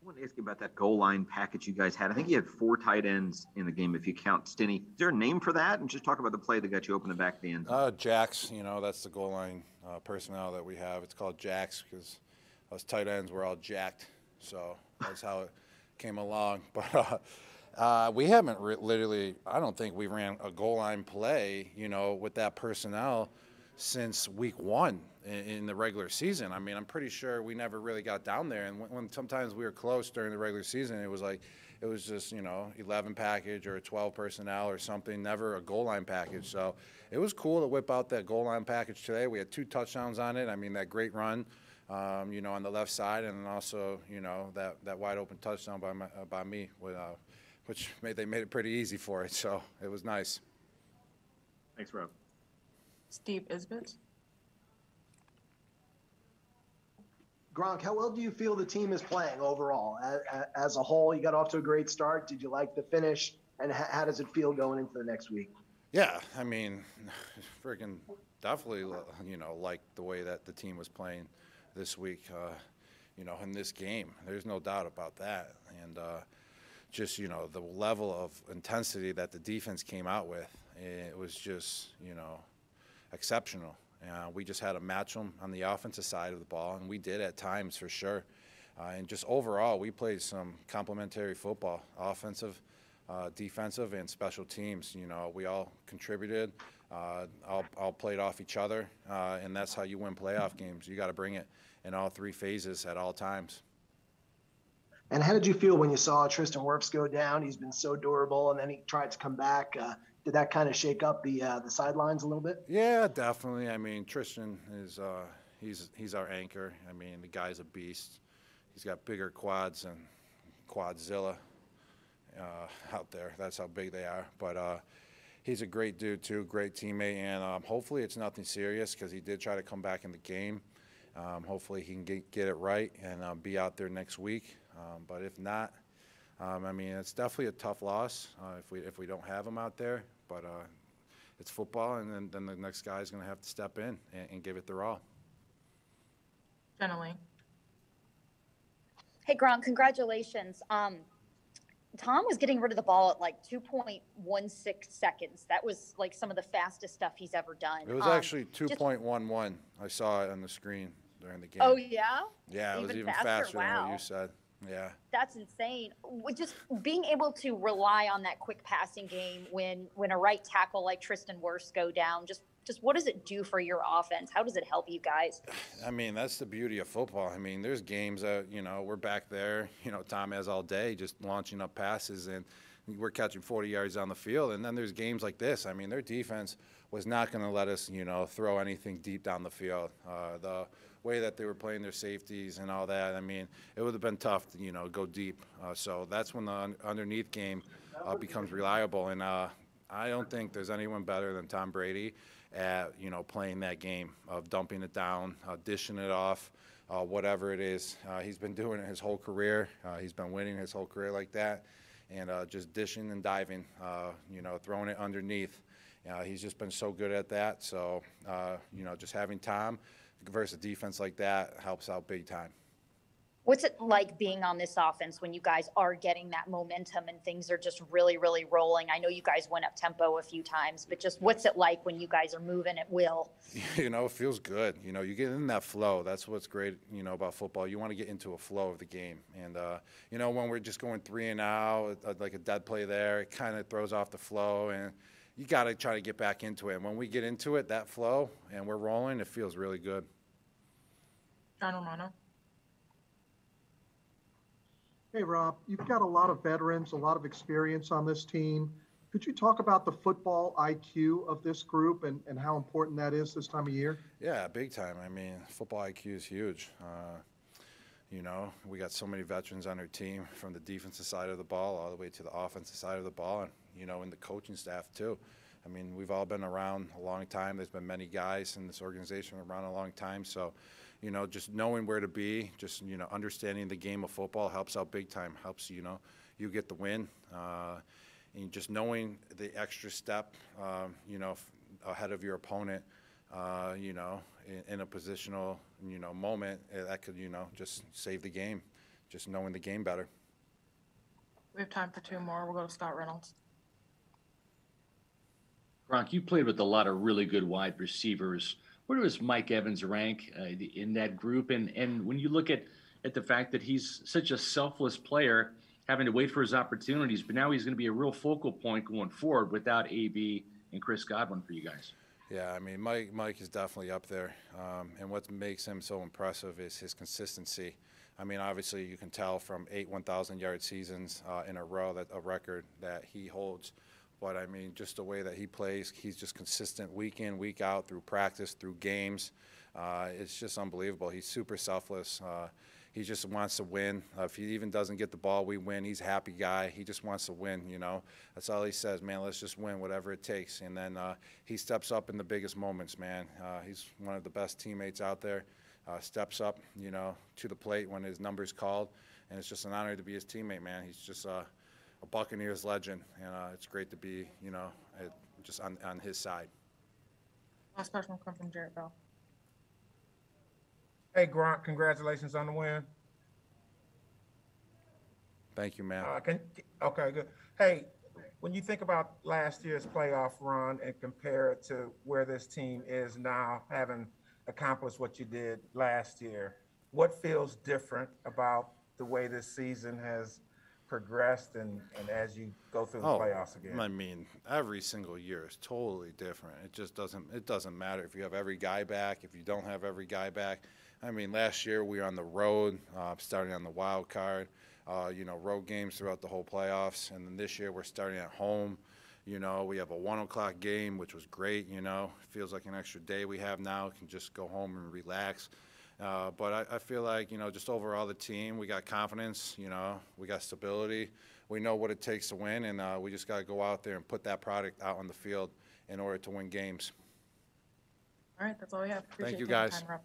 I want to ask you about that goal line package you guys had. I think you had 4 tight ends in the game if you count Stinney. Is there a name for that? And just talk about the play that got you open the back of the end zone. Jacks, that's the goal line personnel that we have. It's called Jacks because us tight ends were all jacked. So that's how it came along. But we haven't literally, I don't think we ran a goal line play, with that personnel since week 1 in the regular season. I mean, I'm pretty sure we never really got down there. And when sometimes we were close during the regular season, it was just, 11 package or a 12 personnel or something, never a goal line package. So it was cool to whip out that goal line package today. We had 2 touchdowns on it. I mean, that great run, on the left side, and then also, that wide open touchdown by me, which they made it pretty easy for it. So it was nice. Thanks, Rob. Steve Isbitz. Gronk, how well do you feel the team is playing overall? As a whole, you got off to a great start. Did you like the finish? And how does it feel going into the next week? Yeah, I mean, freaking definitely, like the way that the team was playing this week, in this game. There's no doubt about that. And just, the level of intensity that the defense came out with, it was just, exceptional. We just had to match them on the offensive side of the ball, and we did at times for sure. And just overall, we played some complementary football, offensive, defensive, and special teams. We all contributed, all played off each other, and that's how you win playoff games. You got to bring it in all 3 phases at all times. And how did you feel when you saw Tristan Wirfs go down? He's been so durable, and then he tried to come back. Did that kind of shake up the sidelines a little bit? Yeah, definitely. I mean, Tristan is he's our anchor. I mean, the guy's a beast. He's got bigger quads than Quadzilla out there. That's how big they are. But he's a great dude too, great teammate, and hopefully it's nothing serious because he did try to come back in the game. Hopefully he can get it right and be out there next week. But if not, I mean, it's definitely a tough loss if we don't have him out there. But it's football, and then the next guy's going to have to step in and give it their all. Jenna. Hey, Gronk, congratulations. Tom was getting rid of the ball at like 2.16 seconds. That was like some of the fastest stuff he's ever done. It was actually 2.11. I saw it on the screen during the game. Oh, yeah? Yeah, it was even faster than what you said. Yeah. That's insane. Just being able to rely on that quick passing game when a right tackle like Tristan Wirfs go down, just what does it do for your offense? How does it help you guys? I mean, that's the beauty of football. I mean, there's games that, we're back there, Tom has all day just launching up passes, and we're catching 40 yards on the field. And then there's games like this. I mean, their defense was not going to let us, throw anything deep down the field. The way that they were playing their safeties and all that, I mean, it would have been tough to, go deep. So that's when the underneath game becomes reliable. And I don't think there's anyone better than Tom Brady at, playing that game of dumping it down, dishing it off, whatever it is. He's been doing it his whole career. He's been winning his whole career like that. And just dishing and diving, throwing it underneath. He's just been so good at that. So, just having Tom versus a defense like that helps out big time. What's it like being on this offense when you guys are getting that momentum and things are just really, really rolling? I know you guys went up tempo a few times, but just what's it like when you guys are moving at will? It feels good. You get in that flow. That's what's great, about football. You want to get into a flow of the game. And, when we're just going 3 and out, like a dead play there, it kind of throws off the flow. And you got to try to get back into it. And when we get into it, that flow, and we're rolling, it feels really good. John Romano. Hey, Rob, you've got a lot of veterans, a lot of experience on this team. Could you talk about the football IQ of this group and how important that is this time of year? Yeah, big time. I mean, football IQ is huge. We got so many veterans on our team from the defensive side of the ball all the way to the offensive side of the ball and, and the coaching staff too. I mean, we've all been around a long time. There's been many guys in this organization around a long time. So, just knowing where to be, just, understanding the game of football helps out big time, helps, you get the win. And just knowing the extra step, ahead of your opponent, in a positional, moment that could, just save the game. just knowing the game better. We have time for two more. We'll go to Scott Reynolds. Gronk, you played with a lot of really good wide receivers. Where does Mike Evans rank in that group? And when you look at the fact that he's such a selfless player, having to wait for his opportunities, but now he's going to be a real focal point going forward without AB and Chris Godwin for you guys. Yeah, I mean, Mike is definitely up there. And what makes him so impressive is his consistency. I mean, obviously, you can tell from 8 1,000-yard seasons in a row, that a record that he holds. But, I mean, just the way that he plays, he's just consistent week in, week out, through practice, through games. It's just unbelievable. He's super selfless. He just wants to win. If he even doesn't get the ball, we win. He's a happy guy. He just wants to win, you know. That's all he says, man, let's just win, whatever it takes. And then he steps up in the biggest moments, man. He's one of the best teammates out there. Steps up, you know, to the plate when his number's called. And it's just an honor to be his teammate, man. He's just a Buccaneers legend. And it's great to be, you know, just on his side. Last question will come from Jarrett Bell. Hey, Gronk, congratulations on the win. Thank you, man. Okay, good. Hey, when you think about last year's playoff run and compare it to where this team is now, having accomplished what you did last year, what feels different about the way this season has progressed and as you go through the playoffs again? I mean, every single year is totally different. It doesn't matter if you have every guy back, if you don't have every guy back. I mean, last year we were on the road, starting on the wild card, you know, road games throughout the whole playoffs. And then this year we're starting at home. You know, we have a 1 o'clock game, which was great, you know. It feels like an extra day we have now. We can just go home and relax. But I feel like, you know, just overall the team, we got confidence, you know, we got stability. We know what it takes to win, and we just got to go out there and put that product out on the field in order to win games. All right, that's all we have. Appreciate Thank you, taking guys. time, Rob.